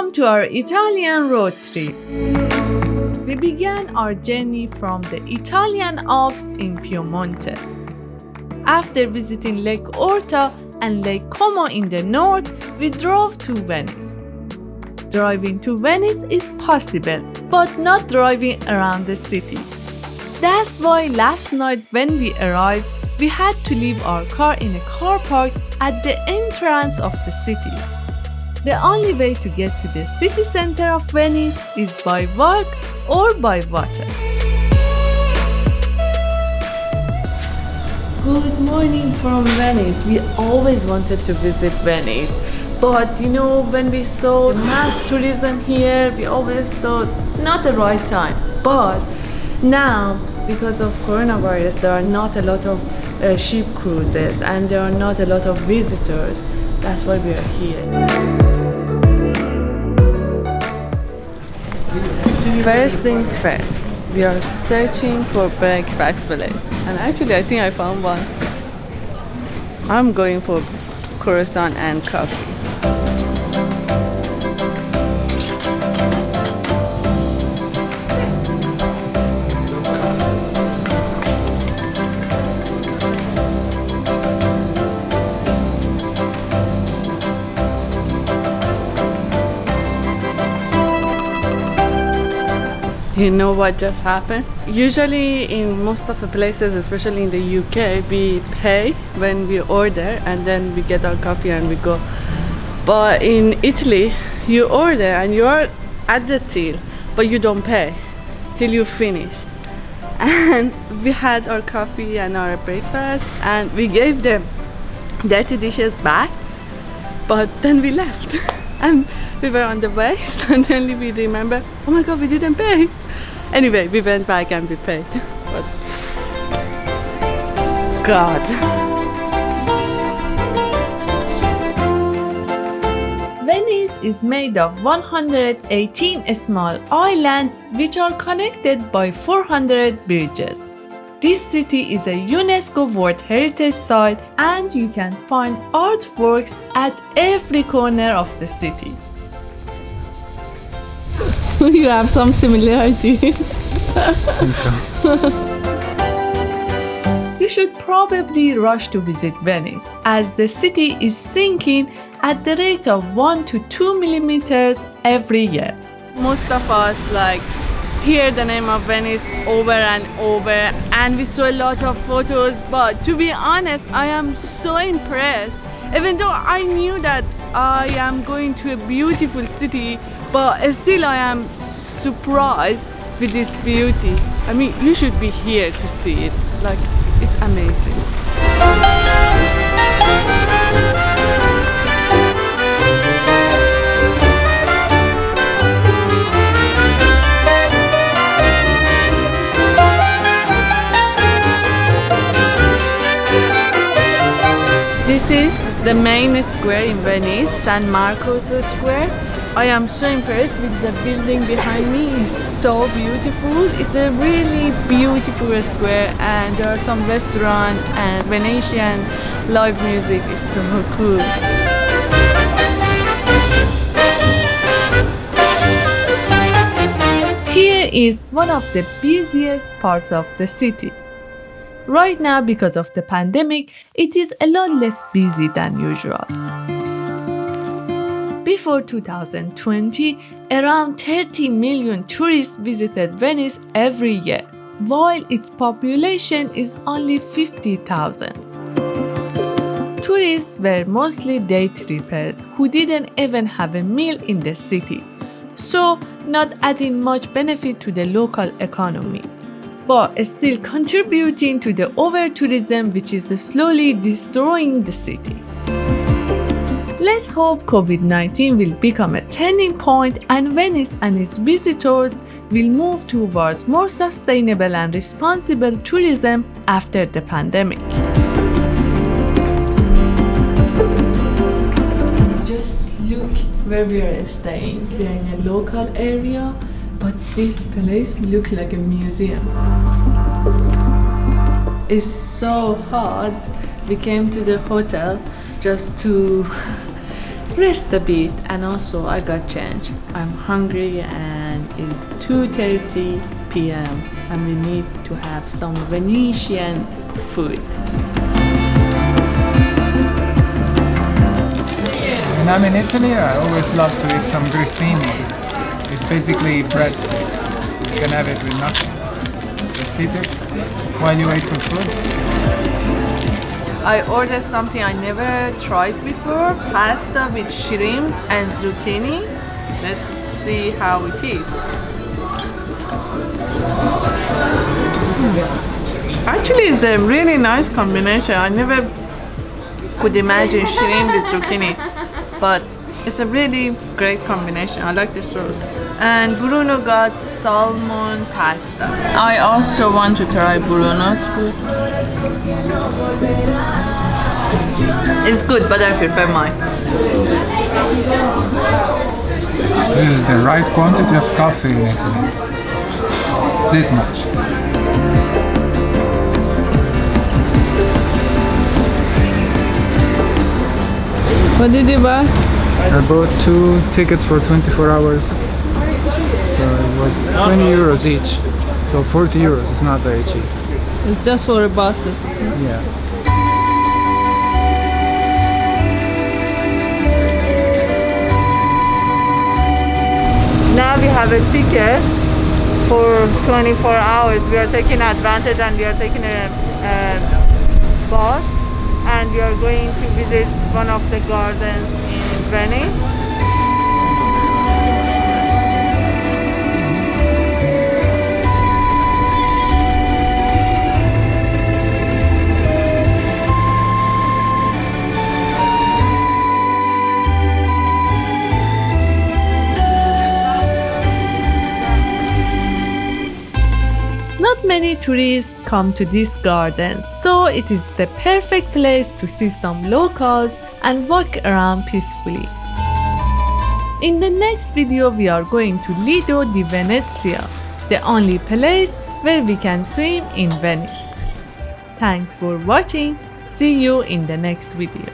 Welcome to our Italian road trip. We began our journey from the Italian Alps in Piemonte. After visiting Lake Orta and Lake Como in the north, we drove to Venice. Driving to Venice is possible, but not driving around the city. That's why last night when we arrived, we had to leave our car in a car park at the entrance of the city. The only way to get to the city center of Venice is by walk or by water. Good morning from Venice. We always wanted to visit Venice. But when we saw mass tourism here, we always thought not the right time. But now, because of coronavirus, there are not a lot of ship cruises and there are not a lot of visitors. That's why we are here. First thing first, we are searching for breakfast place. And actually, I think I found one. I'm going for croissant and coffee. You know what just happened? Usually in most of the places, especially in the UK, we pay when we order and then we get our coffee and we go. But in Italy, you order and you're at the till, but you don't pay till you finish. And we had our coffee and our breakfast and we gave them dirty dishes back, but then we left. And we were on the way, suddenly we remember, oh my god, we didn't pay. Anyway, we went back and we paid. But God. Venice is made of 118 small islands which are connected by 400 bridges. This city is a UNESCO World Heritage Site and you can find artworks at every corner of the city. You have some similarity. You should probably rush to visit Venice as the city is sinking at the rate of 1 to 2 millimeters every year. Most of us hear the name of Venice over and over and we saw a lot of photos, but to be honest, I am so impressed. Even though I knew that I am going to a beautiful city, but still I am surprised with this beauty. I mean, you should be here to see it. It's amazing. This is the main square in Venice, San Marco's Square. I am so impressed with the building behind me. It's so beautiful. It's a really beautiful square and there are some restaurants and Venetian live music. It's so cool. Here is one of the busiest parts of the city. Right now, because of the pandemic, it is a lot less busy than usual. Before 2020, around 30 million tourists visited Venice every year, while its population is only 50,000. Tourists were mostly day trippers who didn't even have a meal in the city, so not adding much benefit to the local economy, but still contributing to the over-tourism which is slowly destroying the city. Let's hope COVID-19 will become a turning point and Venice and its visitors will move towards more sustainable and responsible tourism after the pandemic. Just look where we are staying. We are in a local area, but this place looks like a museum. It's so hot. We came to the hotel just to rest a bit, and also I got change. I'm hungry and it's 2:30 p.m. and we need to have some Venetian food. When I'm in Italy, I always love to eat some grissini. It's basically breadsticks. You can have it with nothing. Just eat it while you wait for food. I ordered something I never tried before, pasta with shrimps and zucchini. Let's see how it is. Actually, it's a really nice combination. I never could imagine shrimp with zucchini, but it's a really great combination. I like the sauce. And Bruno got salmon pasta. I also want to try Bruno's food. It's good, but I prefer mine. This is the right quantity of coffee in Italy. This much. What did you buy? I bought 2 tickets for 24 hours. So it was 20 euros each. So 40 euros, it's not very cheap. It's just for buses. Yeah. Now we have a ticket for 24 hours. We are taking advantage and we are taking a bus and we are going to visit one of the gardens in Venice. Not many tourists come to this garden, so it is the perfect place to see some locals and walk around peacefully. In the next video, we are going to Lido di Venezia, the only place where we can swim in Venice. Thanks for watching. See you in the next video.